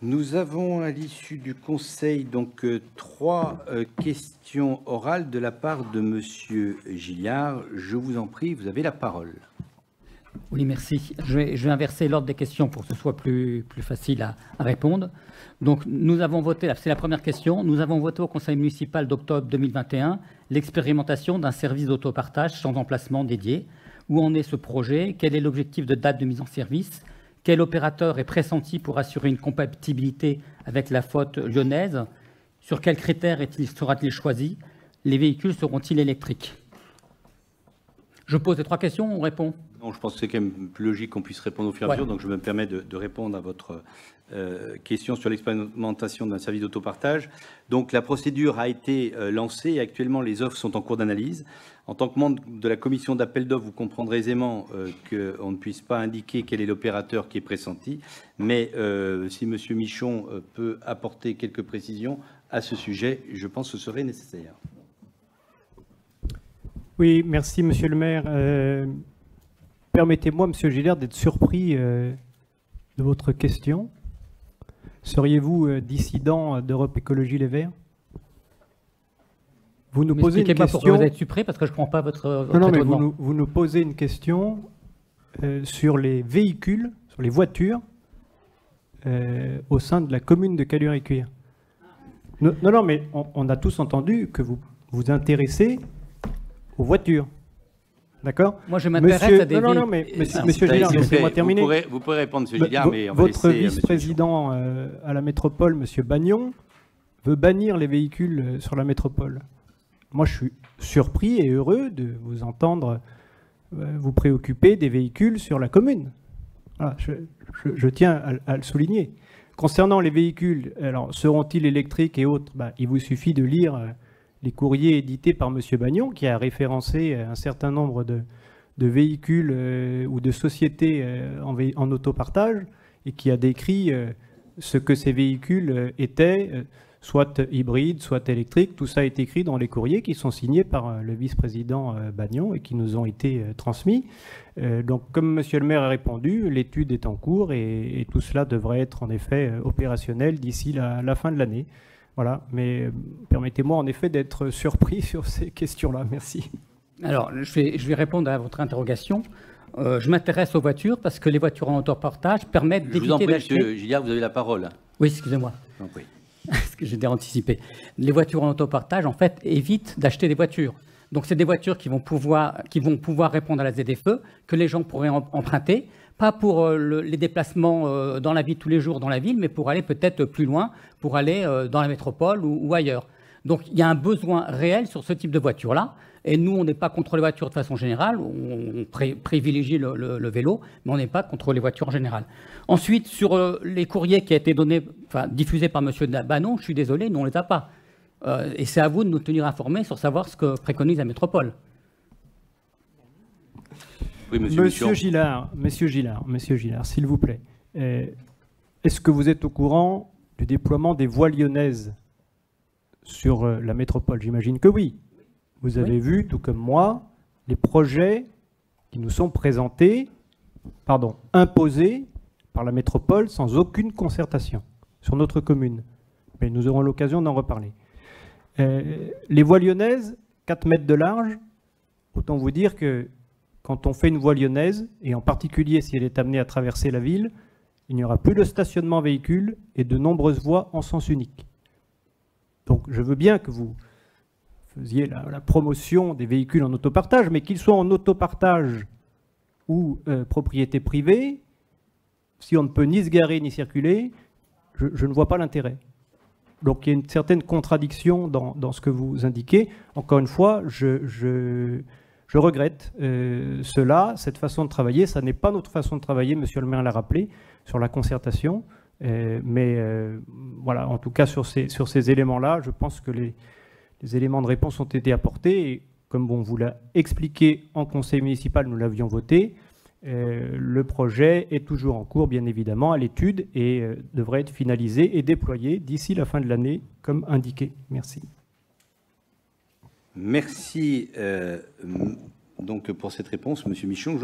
Nous avons à l'issue du Conseil donc trois questions orales de la part de Monsieur Gilliard. Je vous en prie, vous avez la parole. Oui, merci. Je vais inverser l'ordre des questions pour que ce soit plus facile à répondre. Donc, nous avons voté, c'est la première question, nous avons voté au Conseil municipal d'octobre 2021 l'expérimentation d'un service d'autopartage sans emplacement dédié. Où en est ce projet? Quel est l'objectif de date de mise en service? Quel opérateur est pressenti pour assurer une compatibilité avec la flotte lyonnaise? Sur quels critères sera-t-il choisi? Les véhicules seront-ils électriques? Je pose les trois questions, on répond? Non, je pense que c'est quand même plus logique qu'on puisse répondre au fur et à mesure, donc je me permets de répondre à votre question sur l'expérimentation d'un service d'autopartage. Donc la procédure a été lancée et actuellement les offres sont en cours d'analyse. En tant que membre de la commission d'appel d'offres, vous comprendrez aisément qu'on ne puisse pas indiquer quel est l'opérateur qui est pressenti, mais si M. Michon peut apporter quelques précisions à ce sujet, je pense que ce serait nécessaire. Oui, merci Monsieur le maire. Permettez-moi, Monsieur Gilliard, d'être surpris de votre question. Seriez-vous dissident d'Europe Écologie Les Verts? Vous nous posez une question. Pourquoi vous êtes surpris, parce que je ne comprends pas votre non, mais vous nous posez une question sur les véhicules, sur les voitures au sein de la commune de Caluire-et-Cuire. Non, mais on a tous entendu que vous vous intéressez aux voitures. D'accord? Moi, je m'intéresse à des... Non, mais Monsieur Gilliard, laissez-moi terminer. Vous pourrez répondre, Monsieur Gilliard, mais on va votre laisser vice-président à la métropole, Monsieur Bagnon, veut bannir les véhicules sur la métropole. Moi, je suis surpris et heureux de vous entendre vous préoccuper des véhicules sur la commune. Voilà, je tiens à le souligner. Concernant les véhicules, alors seront-ils électriques et autres? Il vous suffit de lire les courriers édités par M. Bagnon, qui a référencé un certain nombre de véhicules ou de sociétés en autopartage, et qui a décrit ce que ces véhicules étaient, soit hybrides, soit électriques. Tout ça est écrit dans les courriers qui sont signés par le vice-président Bagnon et qui nous ont été transmis. Donc, comme M. le maire a répondu, l'étude est en cours et tout cela devrait être en effet opérationnel d'ici la fin de l'année. Voilà, mais permettez-moi en effet d'être surpris sur ces questions-là. Merci. Alors, je vais répondre à votre interrogation. Je m'intéresse aux voitures parce que les voitures en autopartage permettent d'éviter d'acheter... Monsieur Gilliard, vous avez la parole. Oui, excusez-moi. Oui. Parce que j'ai déjà anticipé. Les voitures en autopartage, en fait, évitent d'acheter des voitures. Donc, c'est des voitures qui vont pouvoir répondre à la ZFE, que les gens pourraient emprunter, pas pour les déplacements dans la vie de tous les jours dans la ville, mais pour aller peut-être plus loin, pour aller dans la métropole ou ailleurs. Donc, il y a un besoin réel sur ce type de voiture-là. Et nous, on n'est pas contre les voitures de façon générale. On privilégie le vélo, mais on n'est pas contre les voitures en général. Ensuite, sur les courriers qui ont été diffusés par M. Bagnon, je suis désolé, nous, on ne les a pas. Et c'est à vous de nous tenir informés sur savoir ce que préconise la métropole. Oui, Monsieur Gilliard, s'il vous plaît, est-ce que vous êtes au courant du déploiement des voies lyonnaises sur la métropole? J'imagine que oui. Vous avez vu, tout comme moi, les projets qui nous sont imposés par la métropole sans aucune concertation sur notre commune. Mais nous aurons l'occasion d'en reparler. Les voies lyonnaises, 4 mètres de large, autant vous dire que quand on fait une voie lyonnaise, et en particulier si elle est amenée à traverser la ville, il n'y aura plus de stationnement véhicule et de nombreuses voies en sens unique. Donc je veux bien que vous faisiez la promotion des véhicules en autopartage, mais qu'ils soient en autopartage ou propriété privée, si on ne peut ni se garer ni circuler, je ne vois pas l'intérêt. Donc il y a une certaine contradiction dans ce que vous indiquez. Encore une fois, je regrette cette façon de travailler. Ça n'est pas notre façon de travailler, Monsieur le maire l'a rappelé, sur la concertation. Voilà, en tout cas sur ces éléments-là, je pense que les éléments de réponse ont été apportés. Et comme on vous l'a expliqué en conseil municipal, nous l'avions voté. Le projet est toujours en cours, bien évidemment, à l'étude et devrait être finalisé et déployé d'ici la fin de l'année, comme indiqué. Merci. Merci donc pour cette réponse, Monsieur Michon.